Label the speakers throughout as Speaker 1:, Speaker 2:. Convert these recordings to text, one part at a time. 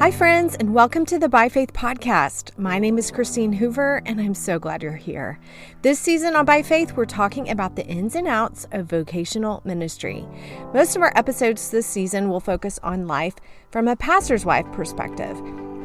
Speaker 1: Hi, friends, and welcome to the By Faith podcast. My name is Christine Hoover, and I'm so glad you're here. This season on By Faith, we're talking about the ins and outs of vocational ministry. Most of our episodes this season will focus on life from a pastor's wife perspective.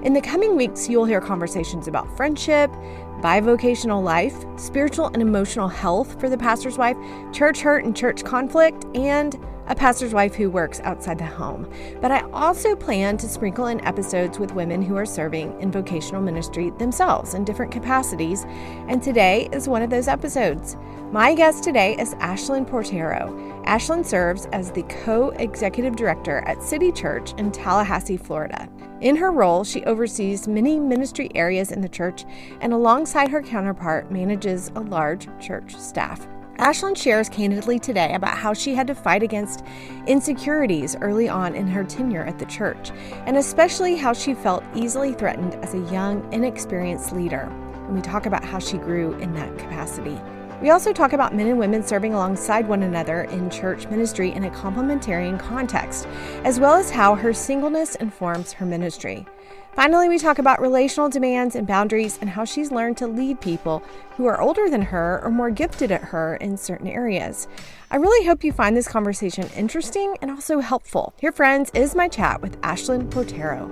Speaker 1: In the coming weeks, you'll hear conversations about friendship, bivocational life, spiritual and emotional health for the pastor's wife, church hurt and church conflict, and a pastor's wife who works outside the home. But I also plan to sprinkle in episodes with women who are serving in vocational ministry themselves in different capacities, and today is one of those episodes. My guest today is Ashlyn Portero. Ashlyn serves as the co-executive director at City Church in Tallahassee, Florida. In her role, she oversees many ministry areas in the church and alongside her counterpart manages a large church staff. Ashlyn shares candidly today about how she had to fight against insecurities early on in her tenure at the church, and especially how she felt easily threatened as a young, inexperienced leader. And we talk about how she grew in that capacity. We also talk about men and women serving alongside one another in church ministry in a complementarian context, as well as how her singleness informs her ministry. Finally, we talk about relational demands and boundaries and how she's learned to lead people who are older than her or more gifted at her in certain areas. I really hope you find this conversation interesting and also helpful. Here, friends, is my chat with Ashlyn Portero.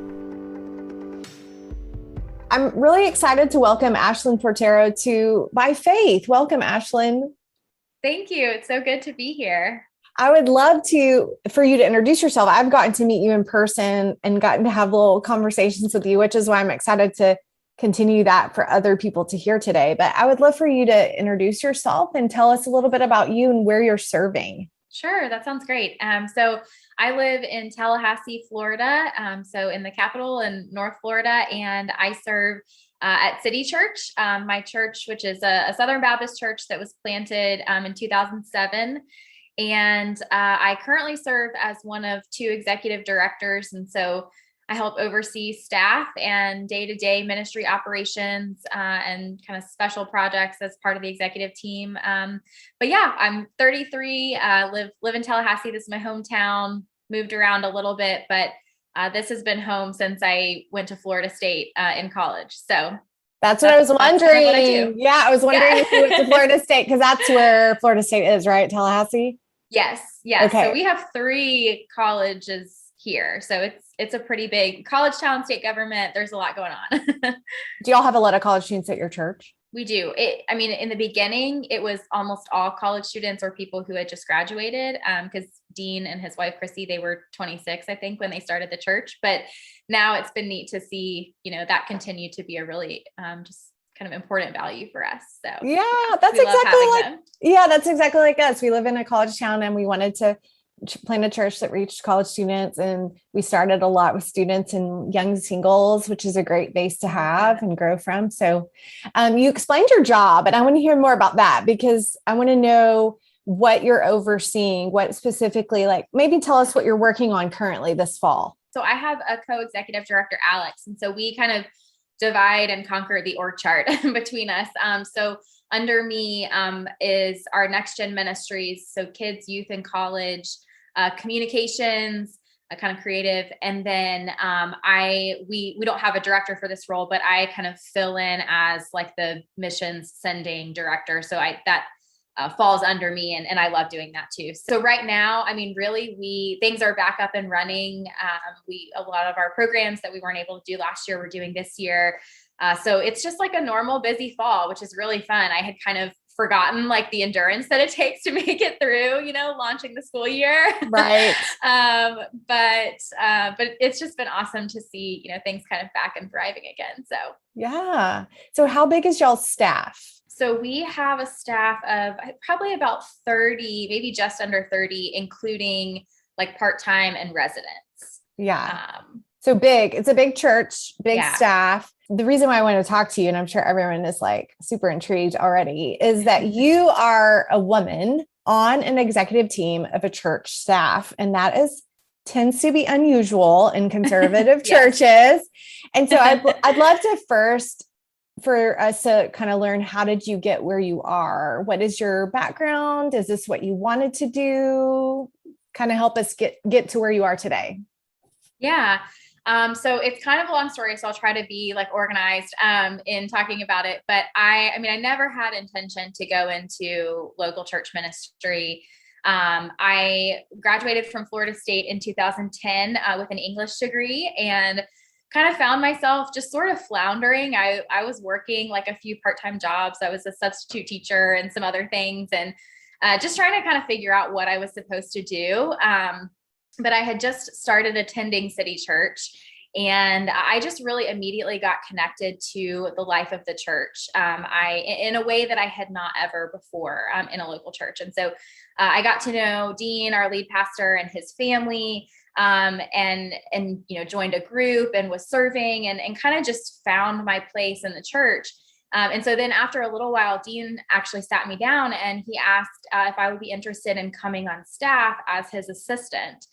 Speaker 1: I'm really excited to welcome Ashlyn Portero to By Faith. Welcome, Ashlyn.
Speaker 2: Thank you. It's so good to be here.
Speaker 1: I would love for you to introduce yourself. I've gotten to meet you in person and gotten to have little conversations with you, which is why I'm excited to continue that for other people to hear today. But I would love for you to introduce yourself and tell us a little bit about you and where you're serving.
Speaker 2: Sure. That sounds great. So I live in Tallahassee, Florida. So in the capital in North Florida, and I serve at City Church, my church, which is a Southern Baptist church that was planted in 2007. And I currently serve as one of two executive directors. And so I help oversee staff and day-to-day ministry operations and kind of special projects as part of the executive team. But yeah, I'm 33, live in Tallahassee. This is my hometown, moved around a little bit, but this has been home since I went to Florida State in college. So
Speaker 1: that's what I was wondering.
Speaker 2: What I do.
Speaker 1: Yeah, I was wondering if you went to Florida State, because that's where Florida State is, right? Tallahassee?
Speaker 2: Yes. Okay. So we have 3 colleges here. So it's a pretty big college town, state government. There's a lot going on.
Speaker 1: Do y'all have a lot of college students at your church?
Speaker 2: We do. In the beginning, it was almost all college students or people who had just graduated, because Dean and his wife, Chrissy, they were 26, I think, when they started the church. But now it's been neat to see, that continue to be a really just kind of important value for us. So
Speaker 1: yeah, that's exactly like us. We live in a college town and we wanted to plant a church that reached college students. And we started a lot with students and young singles, which is a great base to have and grow from. So you explained your job, and I want to hear more about that, because I want to know what you're overseeing, what specifically, like maybe tell us what you're working on currently this fall.
Speaker 2: So I have a co-executive director, Alex. And so we kind of divide and conquer the org chart between us. So under me is our next gen ministries. So kids, youth, and college, communications, kind of creative. And then we don't have a director for this role, but I kind of fill in as like the missions sending director. So that falls under me, and I love doing that too. So right now, really things are back up and running. A lot of our programs that we weren't able to do last year, we're doing this year. So it's just like a normal busy fall, which is really fun. I had kind of forgotten like the endurance that it takes to make it through, launching the school year.
Speaker 1: Right.
Speaker 2: But it's just been awesome to see, things kind of back and thriving again. So
Speaker 1: yeah. So how big is y'all's staff?
Speaker 2: So we have a staff of probably about 30, maybe just under 30, including like part-time and residents.
Speaker 1: Yeah. So big, it's a big church, big staff. The reason why I want to talk to you, and I'm sure everyone is like super intrigued already, is that you are a woman on an executive team of a church staff. And that tends to be unusual in conservative churches. And so I'd love to first for us to kind of learn, how did you get where you are? What is your background? Is this what you wanted to do? Kind of help us get to where you are today.
Speaker 2: Yeah. So it's kind of a long story, so I'll try to be like organized in talking about it. But I mean, I never had intention to go into local church ministry. I graduated from Florida State in 2010 with an English degree, and kind of found myself just sort of floundering. I was working like a few part-time jobs. I was a substitute teacher and some other things, and just trying to kind of figure out what I was supposed to do. But I had just started attending City Church, and I just really immediately got connected to the life of the church. In a way that I had not ever before in a local church. And so I got to know Dean, our lead pastor, and his family, and joined a group and was serving, and kind of just found my place in the church. And so then after a little while, Dean actually sat me down and he asked if I would be interested in coming on staff as his assistant.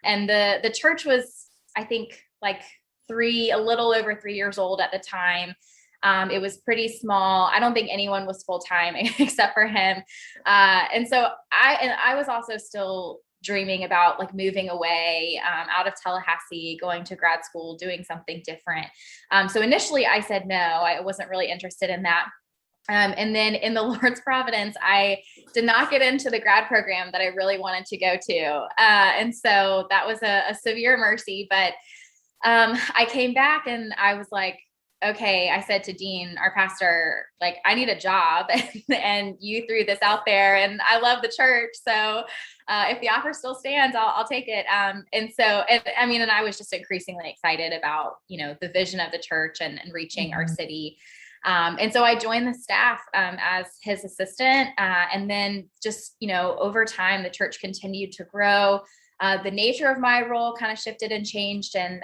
Speaker 2: And the church was, I think, like a little over 3 years old at the time. It was pretty small. I don't think anyone was full-time except for him. And so I was also still dreaming about like moving away out of Tallahassee, going to grad school, doing something different. So initially I said no, I wasn't really interested in that. And then in the Lord's providence, I did not get into the grad program that I really wanted to go to. And so that was a severe mercy, but I came back and I was like, okay, I said to Dean, our pastor, like, I need a job and you threw this out there and I love the church. So if the offer still stands, I'll take it. And I was just increasingly excited about, the vision of the church and reaching our city. And so I joined the staff as his assistant. And then just, over time, the church continued to grow. The nature of my role kind of shifted and changed. And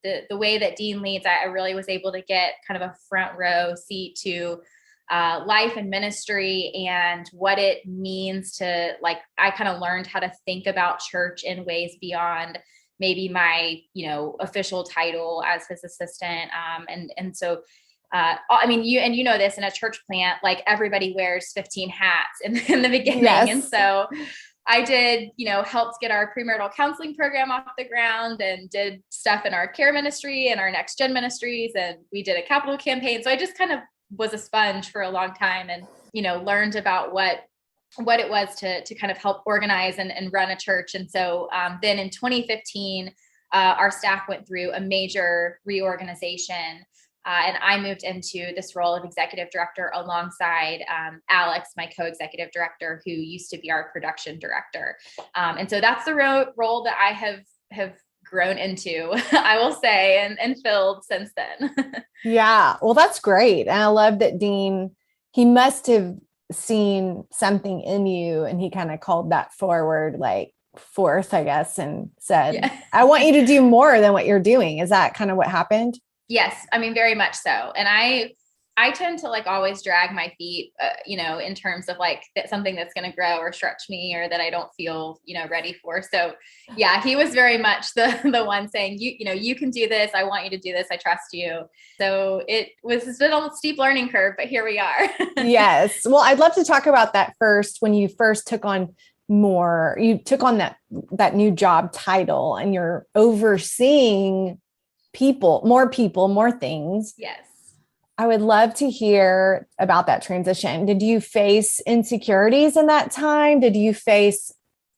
Speaker 2: the way that Dean leads, I really was able to get kind of a front row seat to life and ministry and what it means to, like, I kind of learned how to think about church in ways beyond maybe my, official title as his assistant. So you know this, in a church plant, like everybody wears 15 hats in the beginning. Yes. And so I did, helped get our premarital counseling program off the ground and did stuff in our care ministry and our next gen ministries. And we did a capital campaign. So I just kind of was a sponge for a long time and, learned about what it was to kind of help organize and run a church. And so then in 2015, our staff went through a major reorganization. And I moved into this role of executive director alongside Alex, my co-executive director, who used to be our production director. And so that's the role that I have grown into, I will say, and filled since then.
Speaker 1: Yeah, well, that's great. And I love that Dean, he must have seen something in you and he kind of called that forth, I guess, and said, yeah. I want you to do more than what you're doing. Is that kind of what happened?
Speaker 2: Yes. I mean, very much so. And I tend to like always drag my feet, in terms of like something that's going to grow or stretch me or that I don't feel, ready for. So yeah, he was very much the one saying, you can do this. I want you to do this. I trust you. So it's been a steep learning curve, but here we are.
Speaker 1: Yes. Well, I'd love to talk about that first. When you first took on that new job title and you're overseeing more people, more things.
Speaker 2: Yes.
Speaker 1: I would love to hear about that transition. Did you face insecurities in that time? Did you face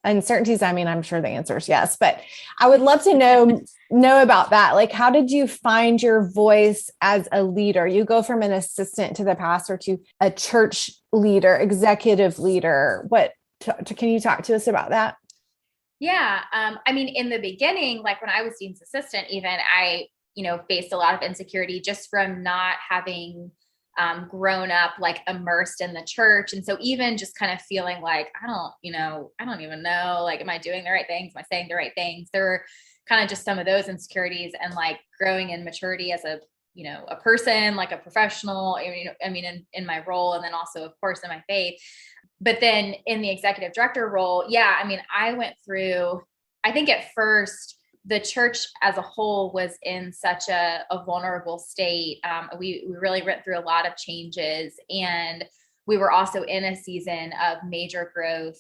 Speaker 1: uncertainties? I mean, I'm sure the answer is yes, but I would love to know about that. Like, how did you find your voice as a leader? You go from an assistant to the pastor to a church leader, executive leader. Can you talk to us about that?
Speaker 2: Yeah. In the beginning, like when I was Dean's assistant, even I, faced a lot of insecurity just from not having grown up, like immersed in the church. And so even just kind of feeling like, I don't even know, like, am I doing the right things? Am I saying the right things? There were kind of just some of those insecurities, and like growing in maturity as a person, like a professional, in my role. And then also, of course, in my faith. But then in the executive director role, I went through, I think at first, the church as a whole was in such a vulnerable state. We really went through a lot of changes, and we were also in a season of major growth.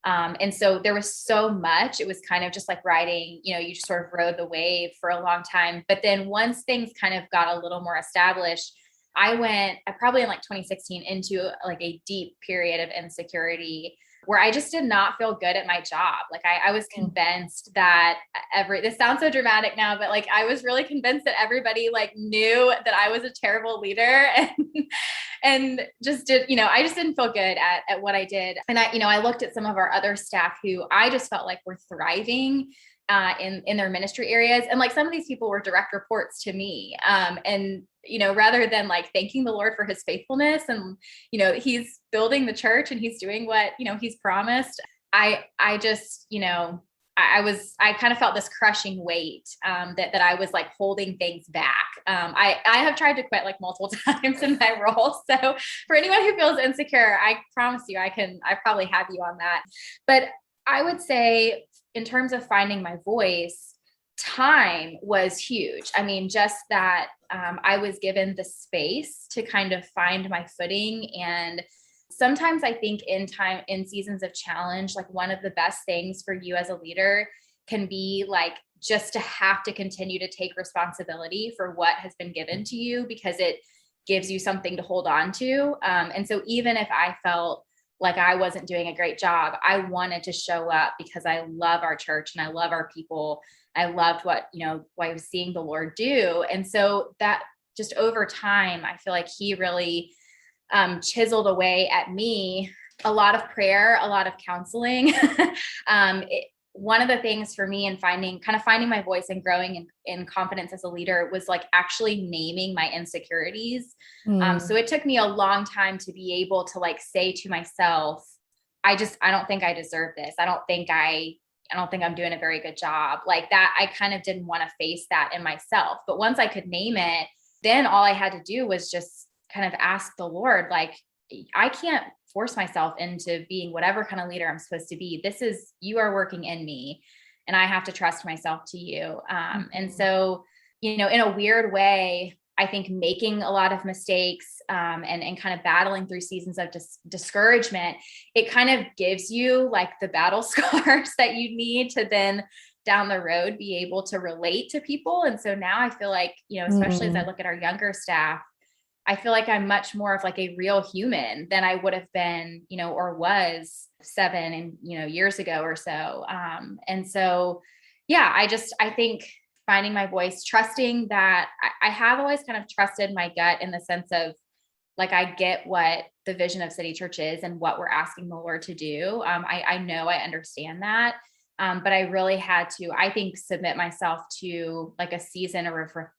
Speaker 2: And so there was so much, it was kind of just like riding, you just sort of rode the wave for a long time. But then once things kind of got a little more established, I probably in like 2016 into like a deep period of insecurity where I just did not feel good at my job. Like I was convinced that this sounds so dramatic now, but like, I was really convinced that everybody like knew that I was a terrible leader and just I just didn't feel good at what I did. And I looked at some of our other staff who I just felt like were thriving in their ministry areas. And like some of these people were direct reports to me. And rather than like thanking the Lord for his faithfulness and, he's building the church and he's doing what, he's promised. I just, I kind of felt this crushing weight that I was like holding things back. I have tried to quit like multiple times in my role. So for anyone who feels insecure, I promise you, I probably have you on that. But I would say in terms of finding my voice, time was huge. I mean, just that I was given the space to kind of find my footing. And sometimes I think in seasons of challenge, like one of the best things for you as a leader can be like just to have to continue to take responsibility for what has been given to you, because it gives you something to hold on to. And so even if I felt like I wasn't doing a great job, I wanted to show up because I love our church and I love our people. I loved what I was seeing the Lord do. And so that just over time, I feel like he really chiseled away at me a lot of prayer, a lot of counseling. One of the things for me in finding my voice and growing in confidence as a leader was like actually naming my insecurities. So it took me a long time to be able to like say to myself, I don't think I deserve this. I don't think I'm doing a very good job. Like that, I kind of didn't want to face that in myself. But once I could name it, then all I had to do was just kind of ask the Lord, like, I can't force myself into being whatever kind of leader I'm supposed to be. You are working in me and I have to trust myself to you. And so, in a weird way, I think making a lot of mistakes and kind of battling through seasons of discouragement, it kind of gives you like the battle scars that you need to then down the road be able to relate to people. And so now I feel like, especially as I look at our younger staff, I feel like I'm much more of like a real human than I would have been, or was 7 and, years ago or so. And so, yeah, I think finding my voice, trusting that I have always kind of trusted my gut in the sense of like, I get what the vision of City Church is and what we're asking the Lord to do. I know I understand that. But I really had to, I think, submit myself to like a season of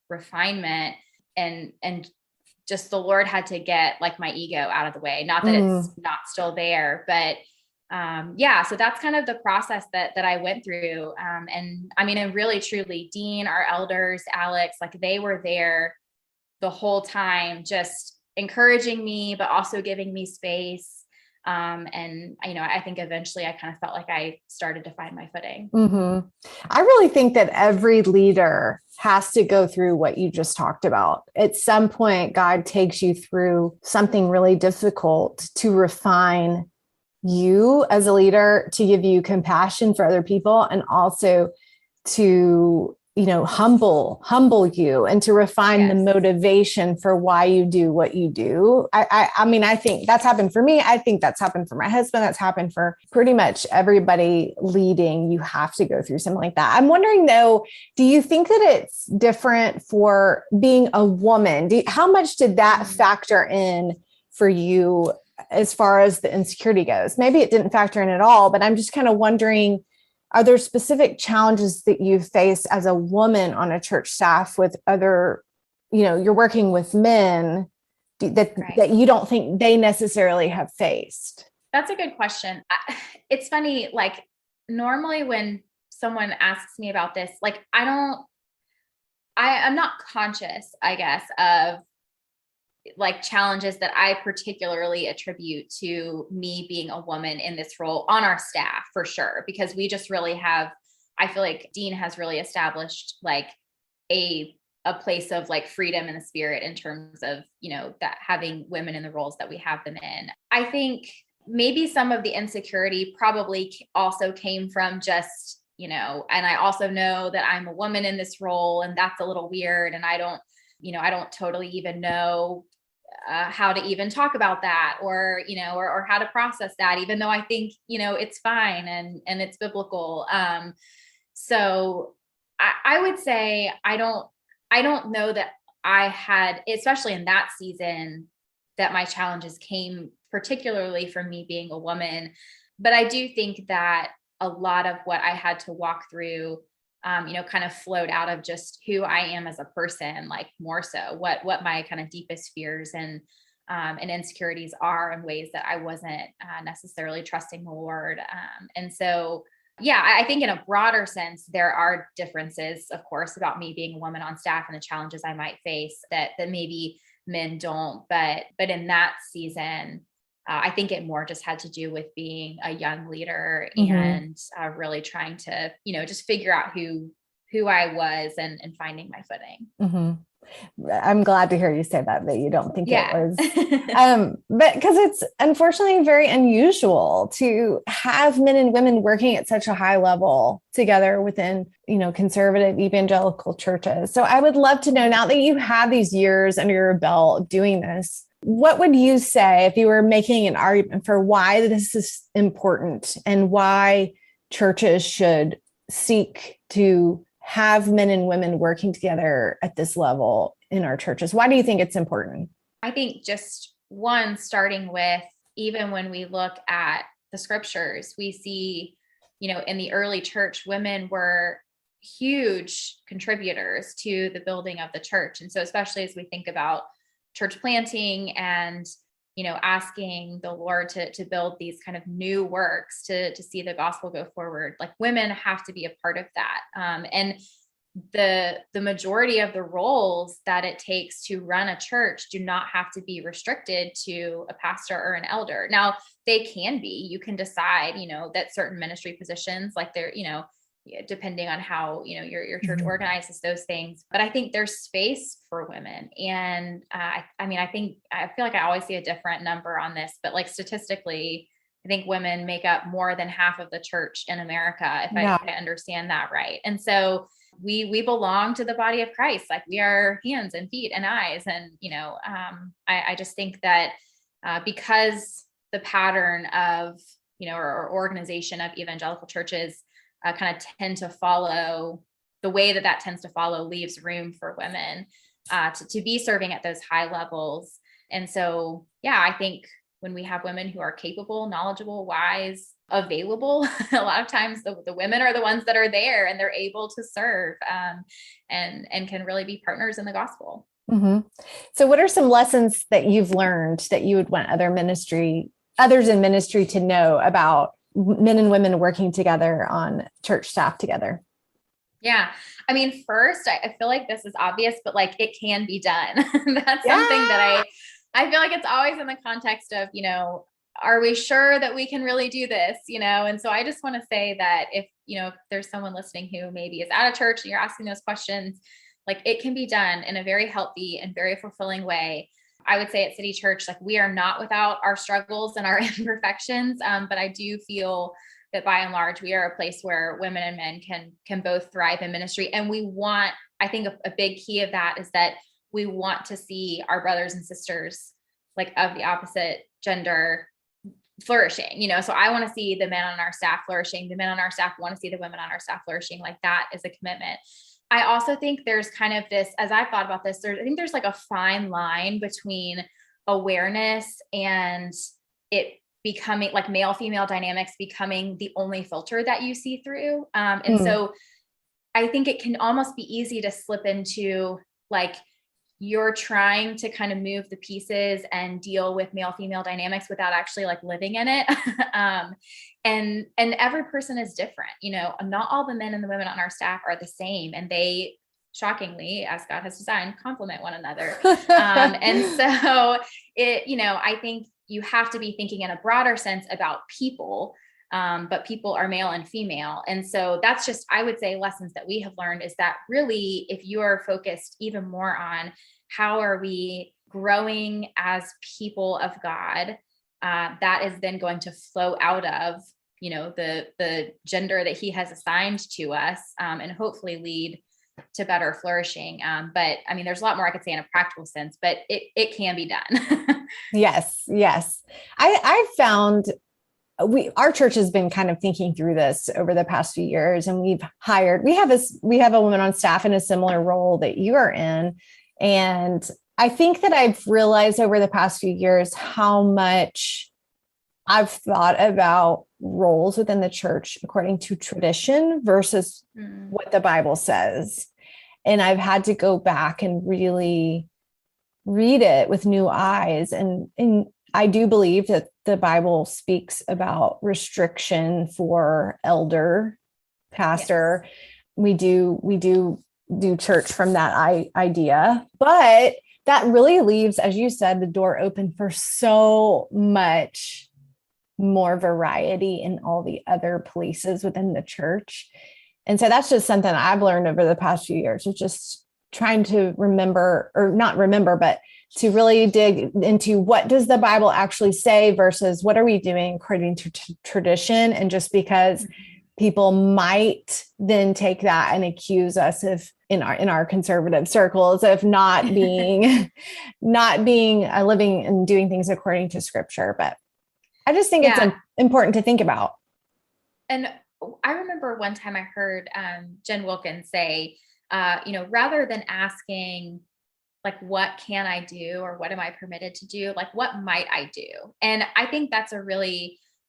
Speaker 2: refinement and just the Lord had to get like my ego out of the way. Not that it's not still there, but so that's kind of the process that I went through. And I mean, and really truly Dean, our elders, Alex, like they were there the whole time, just encouraging me, but also giving me space. And I think eventually I kind of felt like I started to find my footing.
Speaker 1: I really think that every leader has to go through what you just talked about. At some point, God takes you through something really difficult to refine you as a leader, to give you compassion for other people, and also to humble you and to refine the motivation for why you do what you do. I mean, I think that's happened for me. I think that's happened for my husband. That's happened for pretty much everybody leading. You have to go through something like that. I'm wondering though, do you think that it's different for being a woman? How much did that factor in for you as far as the insecurity goes? Maybe it didn't factor in at all, but I'm just kind of wondering, are there specific challenges that you face as a woman on a church staff with other, you're working with men that you don't think they necessarily have faced?
Speaker 2: That's a good question. It's funny, like normally when someone asks me about this, like I'm not conscious, I guess, of like challenges that I particularly attribute to me being a woman in this role on our staff, for sure, because we just really have, I feel like Dean has really established like a place of like freedom in the spirit in terms of, that having women in the roles that we have them in. I think maybe some of the insecurity probably also came from just, and I also know that I'm a woman in this role, and that's a little weird. And I don't totally even know how to even talk about that, or how to process that, even though I think, it's fine and it's biblical. So I would say, I don't know that I had, especially in that season, that my challenges came particularly from me being a woman. But I do think that a lot of what I had to walk through, kind of flowed out of just who I am as a person, like more so what my kind of deepest fears and insecurities are, in ways that I wasn't necessarily trusting the Lord. And so, yeah, I think in a broader sense, there are differences, of course, about me being a woman on staff and the challenges I might face that maybe men don't. But in that season, I think it more just had to do with being a young leader and really trying to, just figure out who I was and finding my footing.
Speaker 1: I'm glad to hear you say that you don't think it was, but because it's unfortunately very unusual to have men and women working at such a high level together within, conservative evangelical churches. So I would love to know, now that you have these years under your belt doing this, what would you say if you were making an argument for why this is important and why churches should seek to have men and women working together at this level in our churches? Why do you think it's important?
Speaker 2: I think just one, starting with, even when we look at the scriptures, we see, in the early church, women were huge contributors to the building of the church. And so, especially as we think about church planting and, asking the Lord to build these kind of new works to see the gospel go forward, like women have to be a part of that. And the majority of the roles that it takes to run a church do not have to be restricted to a pastor or an elder. Now, they can be. You can decide, that certain ministry positions, like they're, depending on how, your church organizes those things. But I think there's space for women. And I feel like I always see a different number on this, but like statistically, I think women make up more than half of the church in America, if I understand that right. And so we belong to the body of Christ. Like, we are hands and feet and eyes. And, I just think that because the pattern of, or organization of evangelical churches kind of tend to follow the way that tends to follow, leaves room for women to be serving at those high levels. And so, yeah, I think when we have women who are capable, knowledgeable, wise, available, a lot of times the women are the ones that are there and they're able to serve and can really be partners in the gospel.
Speaker 1: So what are some lessons that you've learned that you would want others in ministry to know about men and women working together on church staff together?
Speaker 2: Yeah. I mean, first, I feel like this is obvious, but like, it can be done. That's something that I feel like it's always in the context of, are we sure that we can really do this? And so I just want to say that if there's someone listening who maybe is at a church and you're asking those questions, like, it can be done in a very healthy and very fulfilling way. I would say at City Church, like, we are not without our struggles and our imperfections. But I do feel that by and large, we are a place where women and men can both thrive in ministry. And I think a big key of that is that we want to see our brothers and sisters, like, of the opposite gender, flourishing, so I want to see the men on our staff flourishing. The men on our staff want to see the women on our staff flourishing. Like, that is a commitment. I also think there's kind of this, as I've thought about this, I think there's like a fine line between awareness and it becoming, like, male-female dynamics becoming the only filter that you see through. And so I think it can almost be easy to slip into, like, you're trying to kind of move the pieces and deal with male-female dynamics without actually, like, living in it. And every person is different. Not all the men and the women on our staff are the same, and they, shockingly, as God has designed, complement one another. And so I think you have to be thinking in a broader sense about people, but people are male and female. And so that's just, I would say, lessons that we have learned is that really, if you are focused even more on how are we growing as people of God, that is then going to flow out of, the gender that he has assigned to us, and hopefully lead to better flourishing. But I mean, there's a lot more I could say in a practical sense, but it can be done.
Speaker 1: Yes. Yes. I found our church has been kind of thinking through this over the past few years, and we have a woman on staff in a similar role that you are in. And I think that I've realized over the past few years how much I've thought about roles within the church according to tradition versus what the Bible says. And I've had to go back and really read it with new eyes. And I do believe that the Bible speaks about restriction for elder, pastor. Yes. We do church from that idea, but that really leaves, as you said, the door open for so much more variety in all the other places within the church. And so that's just something I've learned over the past few years, is just trying to but to really dig into what does the Bible actually say versus what are we doing according to tradition. And just because people might then take that and accuse us of in our conservative circles of not being living and doing things according to scripture. But I just think it's important to think about.
Speaker 2: And I remember one time I heard Jen Wilkins say, rather than asking, like, what can I do or what am I permitted to do? Like, what might I do? And I think that's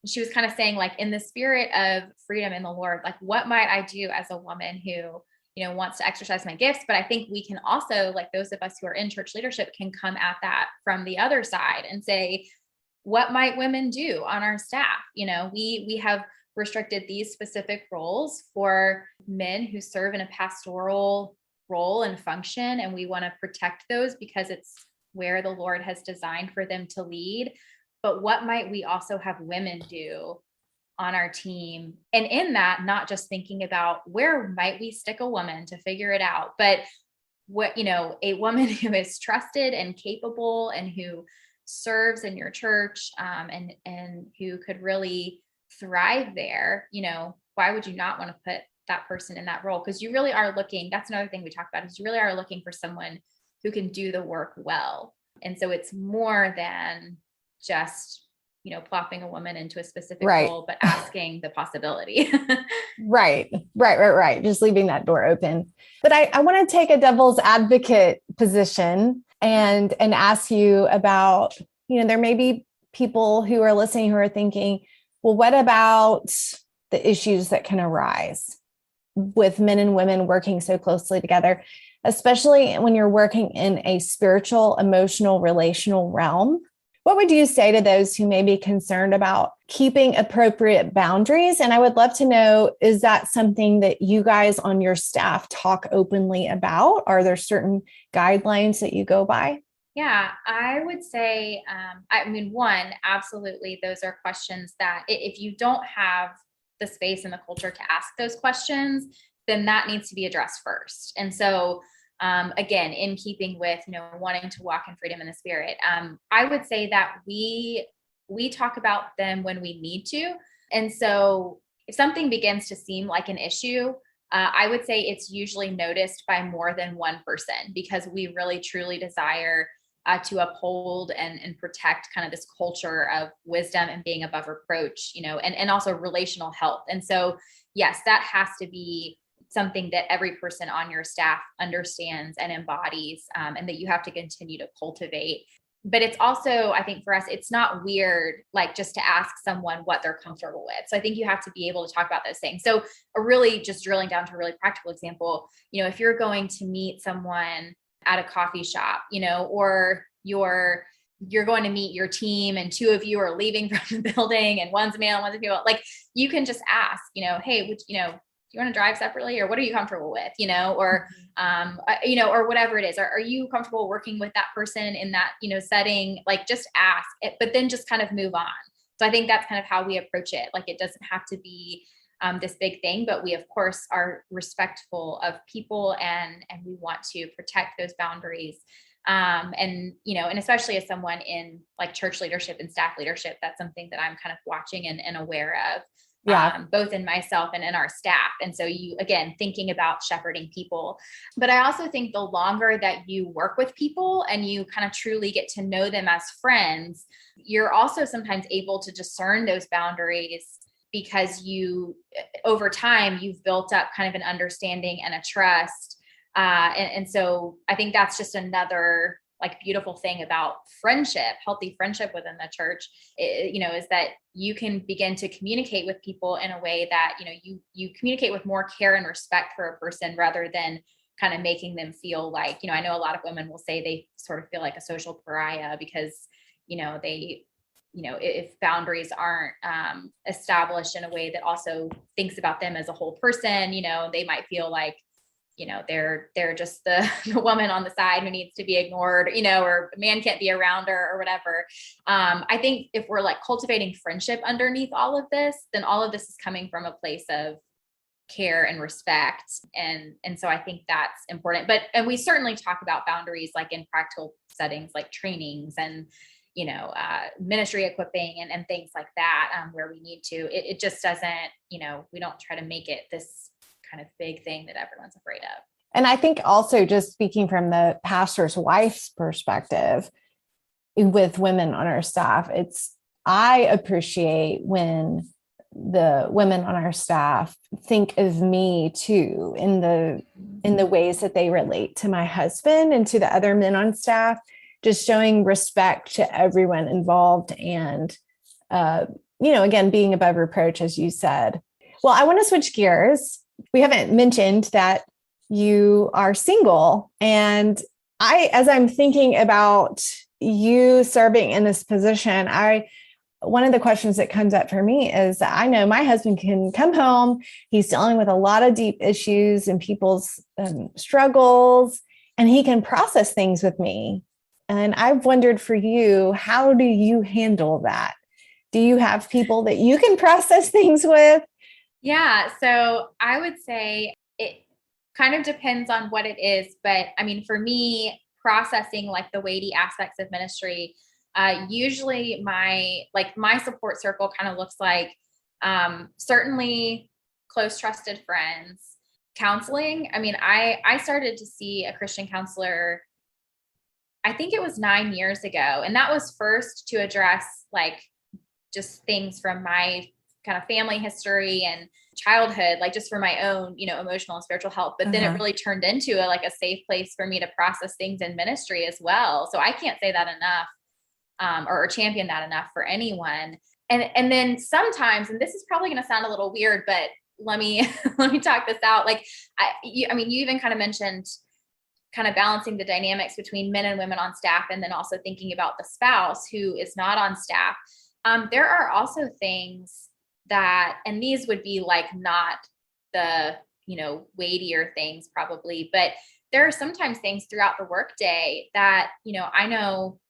Speaker 2: she was kind of saying, like, in the spirit of freedom in the Lord, like, what might I do as a woman who, wants to exercise my gifts? But I think we can also, like, those of us who are in church leadership can come at that from the other side and say, what might women do on our staff? We have restricted these specific roles for men who serve in a pastoral role and function, and we want to protect those because it's where the Lord has designed for them to lead. But what might we also have women do on our team? And in that, not just thinking about where might we stick a woman to figure it out, but what, a woman who is trusted and capable and who serves in your church, and who could really thrive there. Why would you not want to put that person in that role? Because you really are looking, that's another thing we talk about, is you really are looking for someone who can do the work well. And so it's more than just, plopping a woman into a specific role, but asking the possibility.
Speaker 1: Right. Just leaving that door open. But I want to take a devil's advocate position and ask you about, there may be people who are listening who are thinking, well, what about the issues that can arise with men and women working so closely together, especially when you're working in a spiritual, emotional, relational realm? What would you say to those who may be concerned about keeping appropriate boundaries? And I would love to know, is that something that you guys on your staff talk openly about? Are there certain guidelines that you go by?
Speaker 2: Yeah, I would say, one, absolutely. Those are questions that if you don't have the space and the culture to ask those questions, then that needs to be addressed first. And so, again, in keeping with, wanting to walk in freedom in the spirit, I would say that we talk about them when we need to. And so if something begins to seem like an issue, I would say it's usually noticed by more than one person, because we really truly desire to uphold and protect kind of this culture of wisdom and being above reproach, and also relational health. And so, yes, that has to be something that every person on your staff understands and embodies, and that you have to continue to cultivate. But it's also, I think for us, it's not weird, like, just to ask someone what they're comfortable with. So I think you have to be able to talk about those things. So really just drilling down to a really practical example, if you're going to meet someone at a coffee shop, or you're going to meet your team and two of you are leaving from the building and one's male, one's a female, like, you can just ask, hey, do you want to drive separately, or what are you comfortable with, or, or whatever it is. Are you comfortable working with that person in that, setting? Like, just ask it, but then just kind of move on. So I think that's kind of how we approach it. Like, it doesn't have to be this big thing, but we of course are respectful of people and we want to protect those boundaries. And, and especially as someone in like church leadership and staff leadership, that's something that I'm kind of watching and aware of. Both in myself and in our staff. And so you, again, thinking about shepherding people, but I also think the longer that you work with people and you kind of truly get to know them as friends, you're also sometimes able to discern those boundaries because you, over time, you've built up kind of an understanding and a trust. And so I think that's just another like beautiful thing about friendship, healthy friendship within the church, is that you can begin to communicate with people in a way that, you communicate with more care and respect for a person rather than kind of making them feel like, I know a lot of women will say they sort of feel like a social pariah because, if boundaries aren't established in a way that also thinks about them as a whole person, they might feel like, they're just the woman on the side who needs to be ignored, or a man can't be around her or whatever. I think if we're like cultivating friendship underneath all of this, then all of this is coming from a place of care and respect. And so I think that's important, and we certainly talk about boundaries, like in practical settings, like trainings and, ministry equipping and things like that, where we need to, it just doesn't, we don't try to make it this kind of big thing that everyone's afraid of.
Speaker 1: And I think also just speaking from the pastor's wife's perspective with women on our staff, I appreciate when the women on our staff think of me too in the ways that they relate to my husband and to the other men on staff, just showing respect to everyone involved and, again, being above reproach, as you said. Well, I want to switch gears. We haven't mentioned that you are single. And as I'm thinking about you serving in this position, one of the questions that comes up for me is that I know my husband can come home. He's dealing with a lot of deep issues and people's struggles, and he can process things with me. And I've wondered for you, how do you handle that? Do you have people that you can process things with?
Speaker 2: Yeah. So I would say it kind of depends on what it is. But I mean, for me, processing like the weighty aspects of ministry, usually my support circle kind of looks like certainly close, trusted friends, counseling. I mean, I started to see a Christian counselor, I think it was 9 years ago. And that was first to address like just things from my kind of family history and childhood, like just for my own, emotional and spiritual health. But then it really turned into a safe place for me to process things in ministry as well. So I can't say that enough, or champion that enough for anyone. And then sometimes, and this is probably going to sound a little weird, but let me talk this out. Like, you even kind of mentioned kind of balancing the dynamics between men and women on staff, and then also thinking about the spouse who is not on staff. There are also things that, and these would be like not the, weightier things probably, but there are sometimes things throughout the workday that, I know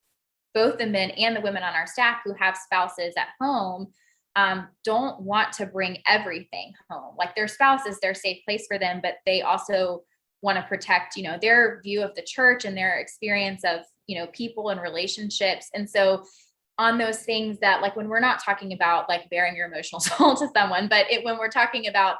Speaker 2: both the men and the women on our staff who have spouses at home don't want to bring everything home. Like their spouse is their safe place for them, but they also want to protect, their view of the church and their experience of, people and relationships. And so on those things that, like, when we're not talking about like bearing your emotional soul to someone, but when we're talking about,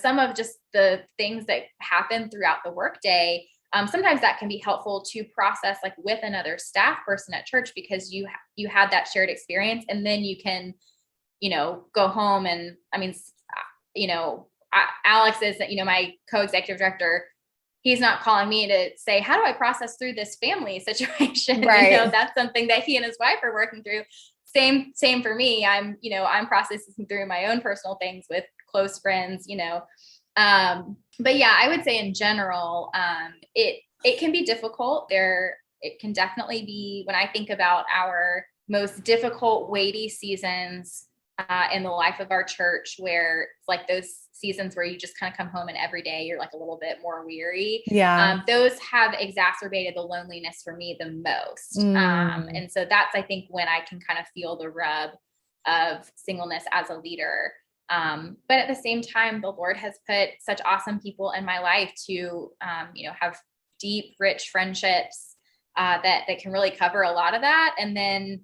Speaker 2: some of just the things that happen throughout the workday, sometimes that can be helpful to process like with another staff person at church, because you had that shared experience, and then you can, go home. And I mean, Alex is, my co-executive director. He's not calling me to say, how do I process through this family situation?
Speaker 1: Right.
Speaker 2: That's something that he and his wife are working through. Same for me. I'm processing through my own personal things with close friends, but yeah, I would say in general, it can be difficult. It can definitely be, when I think about our most difficult, weighty seasons in the life of our church, where it's like those seasons where you just kind of come home and every day you're like a little bit more weary.
Speaker 1: Yeah.
Speaker 2: Those have exacerbated the loneliness for me the most. And so that's, I think, when I can kind of feel the rub of singleness as a leader. But at the same time, the Lord has put such awesome people in my life to, have deep, rich friendships that can really cover a lot of that. And then,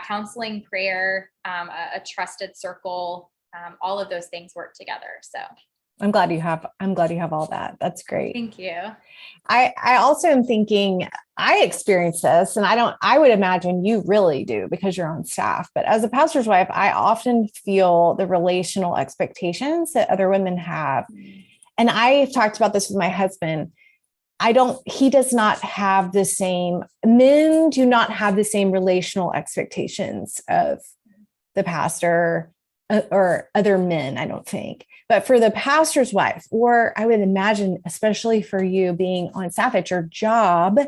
Speaker 2: counseling, prayer, a trusted circle, all of those things work together. So
Speaker 1: I'm glad you have all that. That's great.
Speaker 2: thank you.
Speaker 1: I also am thinking, I experience this, and I would imagine you really do because you're on staff, but as a pastor's wife, I often feel the relational expectations that other women have. And I've talked about this with my husband. He does not have the same, men do not have the same relational expectations of the pastor or other men, I don't think. But for the pastor's wife, or I would imagine, especially for you being on staff at your job,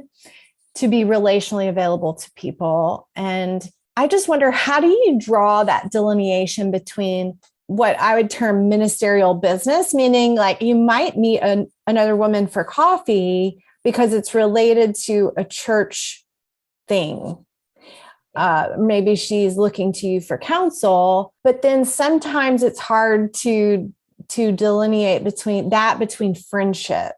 Speaker 1: to be relationally available to people. And I just wonder, how do you draw that delineation between what I would term ministerial business, meaning like you might meet another woman for coffee because it's related to a church thing. Maybe she's looking to you for counsel, but then sometimes it's hard to delineate between friendship.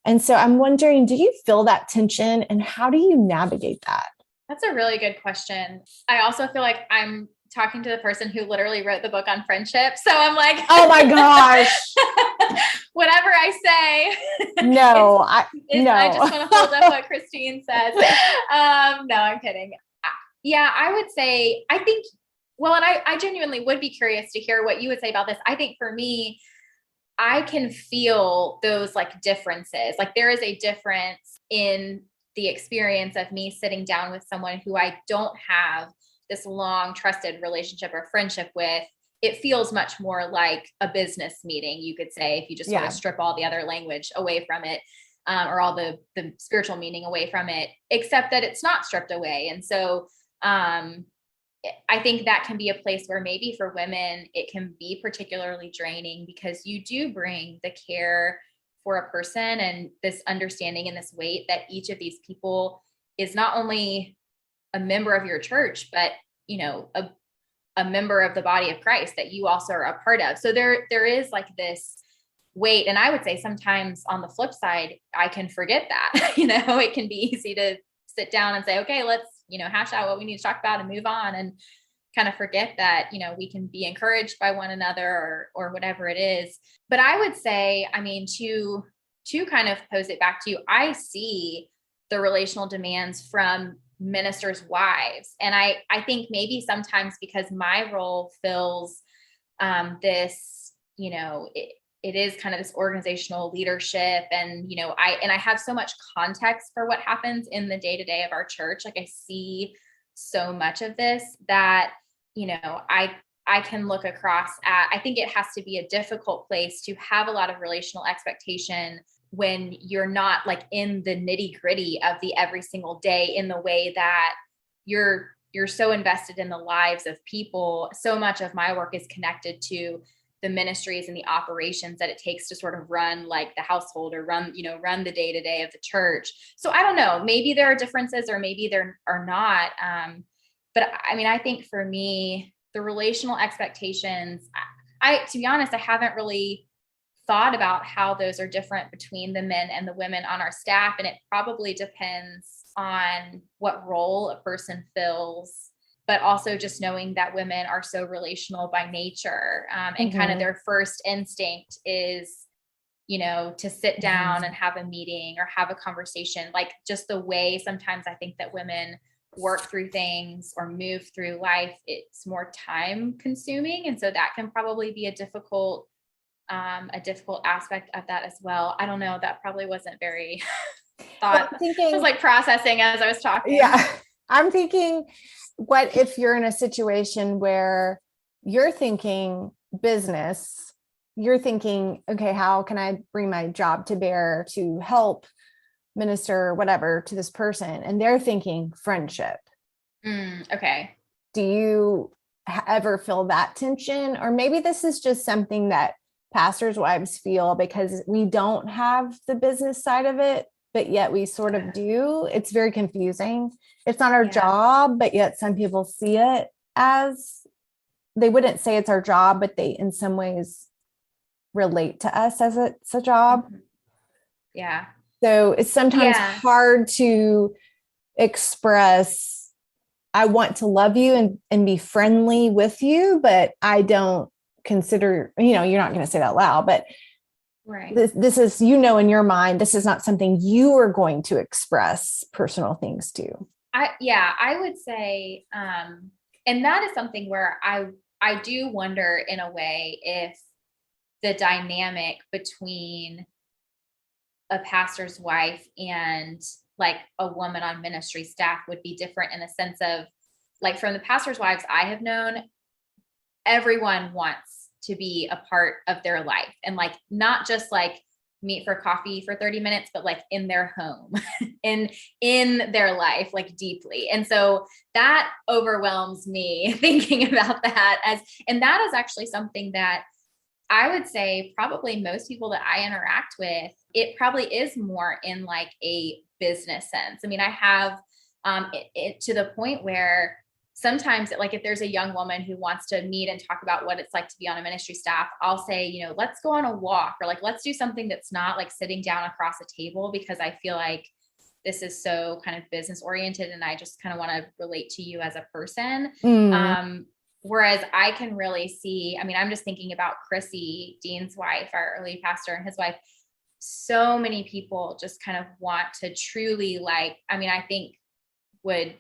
Speaker 1: And so I'm wondering, do you feel that tension and how do you navigate that?
Speaker 2: That's a really good question. I also feel like I'm talking to the person who literally wrote the book on friendship. So I'm like,
Speaker 1: oh my gosh,
Speaker 2: whatever I say.
Speaker 1: No,
Speaker 2: I just want to hold up what Christine says. No, I'm kidding. Yeah, I would say, I think, well, and I genuinely would be curious to hear what you would say about this. I think for me, I can feel those like differences. Like there is a difference in the experience of me sitting down with someone who I don't have this long trusted relationship or friendship with. It feels much more like a business meeting, you could say, if you just want to strip all the other language away from it, or all the spiritual meaning away from it, except that it's not stripped away. And so I think that can be a place where maybe for women, it can be particularly draining because you do bring the care for a person and this understanding and this weight that each of these people is not only a member of your church, but, a member of the body of Christ that you also are a part of. So there is like this weight. And I would say sometimes on the flip side, I can forget that, it can be easy to sit down and say, okay, let's, hash out what we need to talk about and move on, and kind of forget that, we can be encouraged by one another or whatever it is. But I would say, to kind of pose it back to you, I see the relational demands from ministers' wives. And I think maybe sometimes because my role fills this, it is kind of this organizational leadership. And, I have so much context for what happens in the day-to-day of our church. Like I see so much of this that, I can look across at, I think it has to be a difficult place to have a lot of relational expectation when you're not like in the nitty gritty of the every single day, in the way that you're so invested in the lives of people. So much of my work is connected to the ministries and the operations that it takes to sort of run like the household or run the day to day of the church. So I don't know, maybe there are differences or maybe there are not. But I think for me, the relational expectations, to be honest, I haven't really thought about how those are different between the men and the women on our staff. And it probably depends on what role a person fills, but also just knowing that women are so relational by nature. And kind of their first instinct is, to sit down and have a meeting or have a conversation, like just the way sometimes I think that women work through things or move through life, it's more time consuming. And so that can probably be a difficult aspect of that as well. I don't know. That probably wasn't very I was like processing as I was talking.
Speaker 1: Yeah. I'm thinking, what if you're in a situation where you're thinking business, you're thinking, okay, how can I bring my job to bear to help minister whatever to this person? And they're thinking friendship.
Speaker 2: Okay.
Speaker 1: Do you ever feel that tension? Or maybe this is just something that pastors' wives feel because we don't have the business side of it, but yet we sort of do. It's very confusing. It's not our job, but yet some people see it as they wouldn't say it's our job, but they in some ways relate to us as it's a job.
Speaker 2: Mm-hmm. Yeah.
Speaker 1: So it's sometimes hard to express, I want to love you and be friendly with you, but I don't consider, you're not going to say that loud, but
Speaker 2: right.
Speaker 1: This is, in your mind, this is not something you are going to express personal things to.
Speaker 2: I would say, and that is something where I do wonder in a way if the dynamic between a pastor's wife and like a woman on ministry staff would be different in the sense of, like, from the pastor's wives I have known, everyone wants to be a part of their life, and like not just like meet for coffee for 30 minutes, but like in their home, in their life, like deeply. And so that overwhelms me thinking about that and that is actually something that I would say probably most people that I interact with, it probably is more in like a business sense. I mean, I have it to the point where sometimes, like, if there's a young woman who wants to meet and talk about what it's like to be on a ministry staff, I'll say, let's go on a walk, or like, let's do something that's not like sitting down across a table, because I feel like this is so kind of business oriented. And I just kind of want to relate to you as a person. Whereas I can really see, I mean, I'm just thinking about Chrissy, Dean's wife, our lead pastor, and his wife. So many people just kind of want to truly, like, I mean, I think would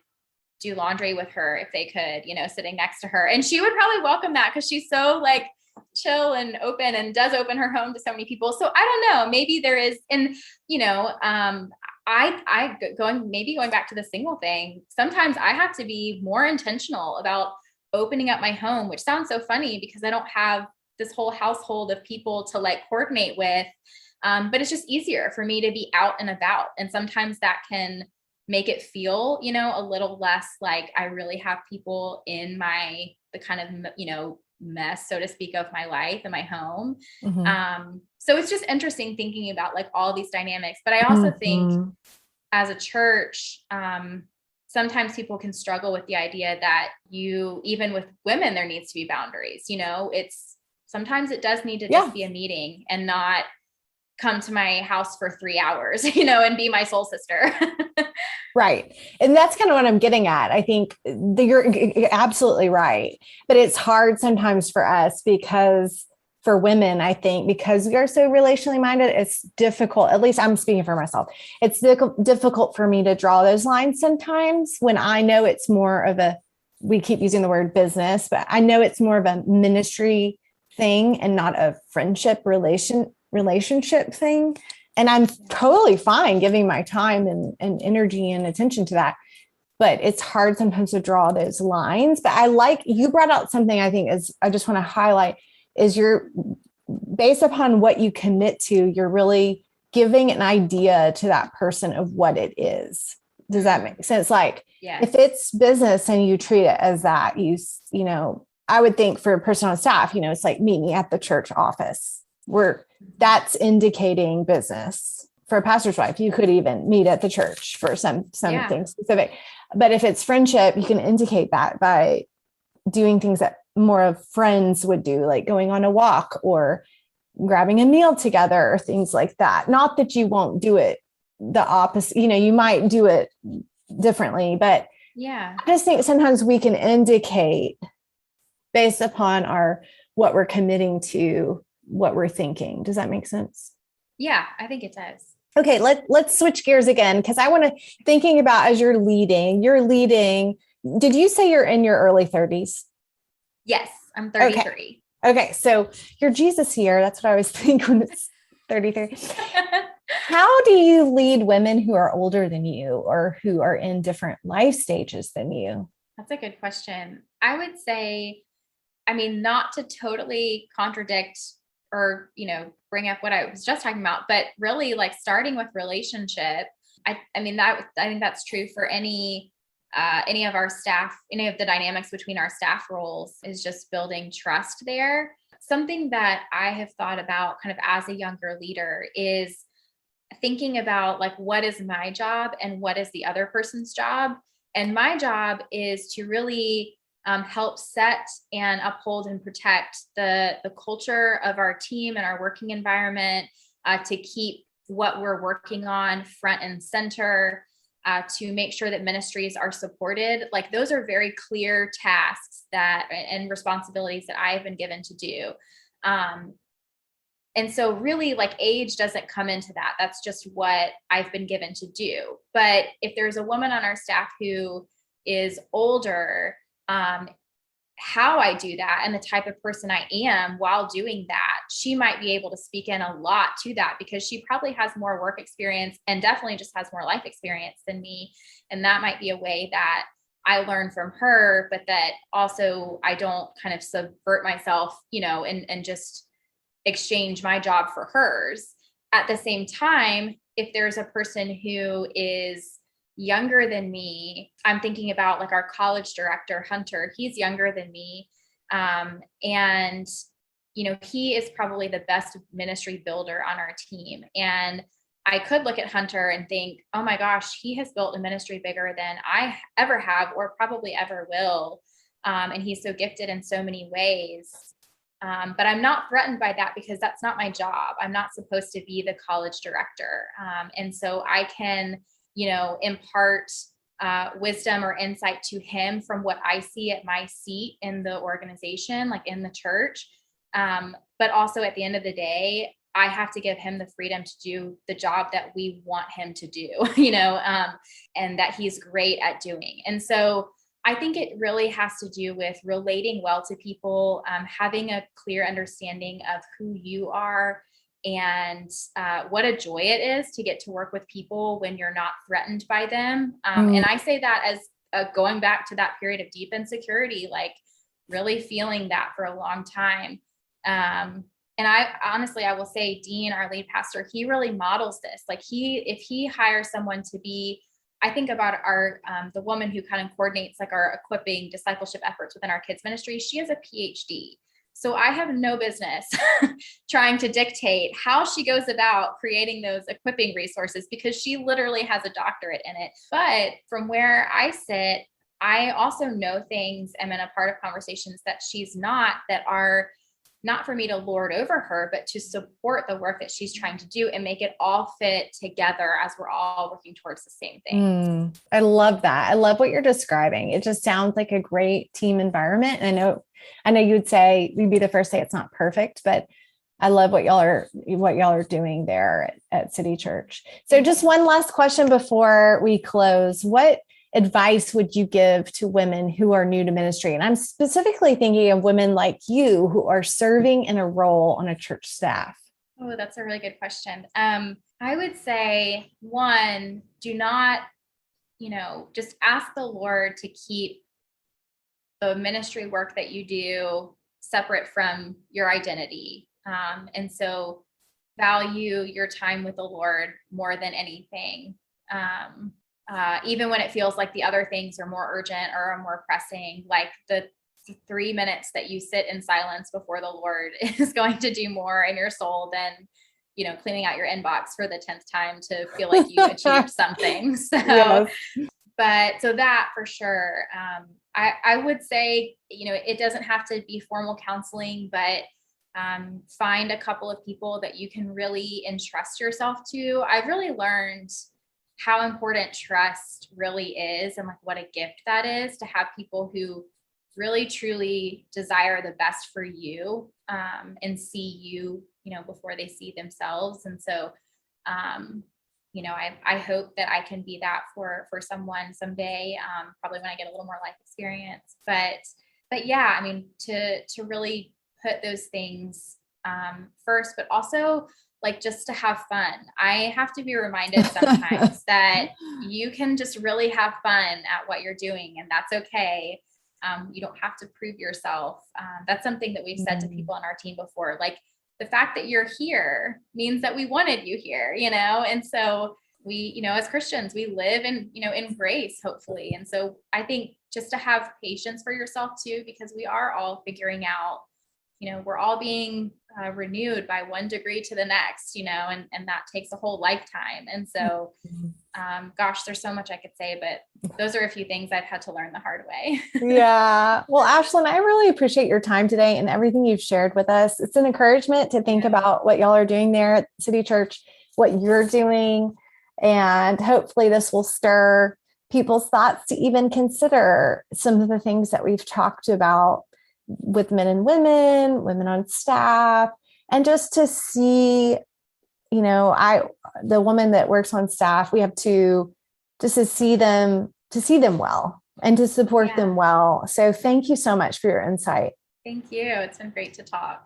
Speaker 2: do laundry with her if they could, sitting next to her. And she would probably welcome that because she's so like chill and open, and does open her home to so many people. So I don't know, maybe there is, and going back to the single thing, sometimes I have to be more intentional about opening up my home, which sounds so funny because I don't have this whole household of people to like coordinate with. But it's just easier for me to be out and about. And sometimes that can make it feel, a little less like I really have people in the kind of, mess, so to speak, of my life and my home. So it's just interesting thinking about like all these dynamics. But I also think as a church, sometimes people can struggle with the idea that even with women, there needs to be boundaries. Sometimes it does need to just be a meeting and not come to my house for 3 hours, and be my soul sister.
Speaker 1: Right. And that's kind of what I'm getting at. I think you're absolutely right. But it's hard sometimes for us because for women, I think because we are so relationally minded, it's difficult. At least I'm speaking for myself. It's difficult for me to draw those lines sometimes when I know it's more of we keep using the word business, but I know it's more of a ministry thing and not a friendship relationship thing. And I'm totally fine giving my time and energy and attention to that. But it's hard sometimes to draw those lines. But you brought out something I think I just want to highlight is you're based upon what you commit to, you're really giving an idea to that person of what it is. Does that make sense? Like if it's business and you treat it as that, I would think for a person on staff, it's like meet me at the church office where that's indicating business. For a pastor's wife, you could even meet at the church for something specific. But if it's friendship, you can indicate that by doing things that more of friends would do, like going on a walk or grabbing a meal together or things like that. Not that you won't do it the opposite, you might do it differently, but I just think sometimes we can indicate based upon what we're committing to, what we're thinking. Does that make sense?
Speaker 2: Yeah, I think it does.
Speaker 1: Okay, let's switch gears again, because I want to thinking about as you're leading. Did you say you're in your early 30s?
Speaker 2: Yes, I'm 33.
Speaker 1: Okay, so you're Jesus here. That's what I was thinking when it's 33. How do you lead women who are older than you or who are in different life stages than you?
Speaker 2: That's a good question. I would say, not to totally contradict or, bring up what I was just talking about, but really like starting with relationship. I think that's true for any of our staff, any of the dynamics between our staff roles is just building trust there. Something that I have thought about kind of as a younger leader is thinking about like, what is my job and what is the other person's job? And my job is to really help set and uphold and protect the culture of our team and our working environment, to keep what we're working on front and center, to make sure that ministries are supported. Like those are very clear tasks and responsibilities that I have been given to do. And so really like age doesn't come into that. That's just what I've been given to do. But if there's a woman on our staff who is older, how I do that and the type of person I am while doing that, she might be able to speak in a lot to that because she probably has more work experience and definitely just has more life experience than me. And that might be a way that I learn from her, but that also I don't kind of subvert myself, and just exchange my job for hers. At the same time, if there's a person who is younger than me, I'm thinking about like our college director, Hunter, he's younger than me. And, he is probably the best ministry builder on our team. And I could look at Hunter and think, oh my gosh, he has built a ministry bigger than I ever have, or probably ever will. And he's so gifted in so many ways. But I'm not threatened by that because that's not my job. I'm not supposed to be the college director. And so I can, impart wisdom or insight to him from what I see at my seat in the organization, like in the church. But also at the end of the day, I have to give him the freedom to do the job that we want him to do, and that he's great at doing. And so I think it really has to do with relating well to people, having a clear understanding of who you are, and what a joy it is to get to work with people when you're not threatened by them. And I say that as going back to that period of deep insecurity, like really feeling that for a long time. And I will say Dean, our lead pastor, he really models this. Like if he hires someone to be, I think about the woman who kind of coordinates like our equipping discipleship efforts within our kids ministry. She has a PhD. So I have no business trying to dictate how she goes about creating those equipping resources because she literally has a doctorate in it. But from where I sit, I also know things and am a part of conversations that she's not, that are not for me to lord over her, but to support the work that she's trying to do and make it all fit together as we're all working towards the same thing.
Speaker 1: I love that. I love what you're describing. It just sounds like a great team environment. And I know you'd be the first to say it's not perfect, but I love what y'all are doing there at City Church. So just one last question before we close. What advice would you give to women who are new to ministry? And I'm specifically thinking of women like you who are serving in a role on a church staff.
Speaker 2: Oh, that's a really good question. I would say, one, do not, just ask the Lord to keep the ministry work that you do separate from your identity. And so value your time with the Lord more than anything. Even when it feels like the other things are more urgent or are more pressing, like the 3 minutes that you sit in silence before the Lord is going to do more in your soul than, cleaning out your inbox for the 10th time to feel like you achieved something. So, yes. But so that for sure, I would say, it doesn't have to be formal counseling, but find a couple of people that you can really entrust yourself to. I've really learned how important trust really is and like what a gift that is to have people who really truly desire the best for you, and see you, before they see themselves. And so, I hope that I can be that for someone someday, probably when I get a little more life experience, but yeah, I mean, to really put those things, first, but also like just to have fun. I have to be reminded sometimes that you can just really have fun at what you're doing, and that's okay. You don't have to prove yourself. That's something that we've said to people on our team before. Like the fact that you're here means that we wanted you here, and so we, as Christians, we live in, in grace, hopefully. And so I think just to have patience for yourself too, because we are all figuring out we're all being renewed by 1 degree to the next, and that takes a whole lifetime. And so, gosh, there's so much I could say, but those are a few things I've had to learn the hard way.
Speaker 1: Yeah. Well, Ashlyn, I really appreciate your time today and everything you've shared with us. It's an encouragement to think about what y'all are doing there at City Church, what you're doing, and hopefully this will stir people's thoughts to even consider some of the things that we've talked about with men and women on staff, and just to see, the woman that works on staff, we have to just to see them well and to support them well. So thank you so much for your insight.
Speaker 2: Thank you. It's been great to talk.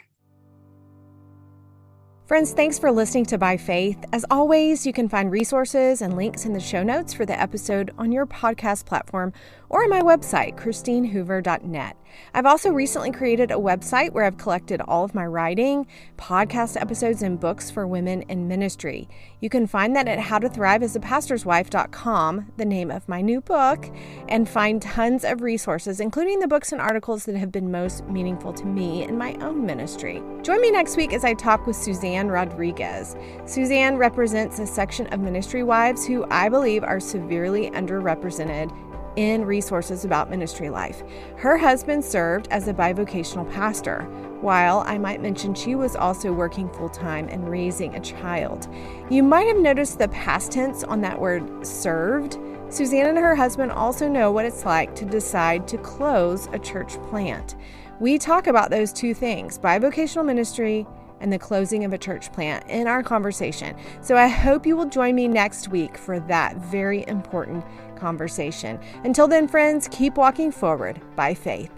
Speaker 1: Friends, thanks for listening to By Faith. As always, you can find resources and links in the show notes for the episode on your podcast platform or on my website, christinehoover.net. I've also recently created a website where I've collected all of my writing, podcast episodes, and books for women in ministry. You can find that at howtothriveasapastorswife.com, the name of my new book, and find tons of resources, including the books and articles that have been most meaningful to me in my own ministry. Join me next week as I talk with Suzanne Rodriguez. Suzanne represents a section of ministry wives who I believe are severely underrepresented in resources about ministry life. Her husband served as a bivocational pastor, while I might mention she was also working full-time and raising a child. You might have noticed the past tense on that word served. Suzanne and her husband also know what it's like to decide to close a church plant. We talk about those two things, bivocational ministry and the closing of a church plant, in our conversation. So I hope you will join me next week for that very important conversation. Until then, friends, keep walking forward by faith.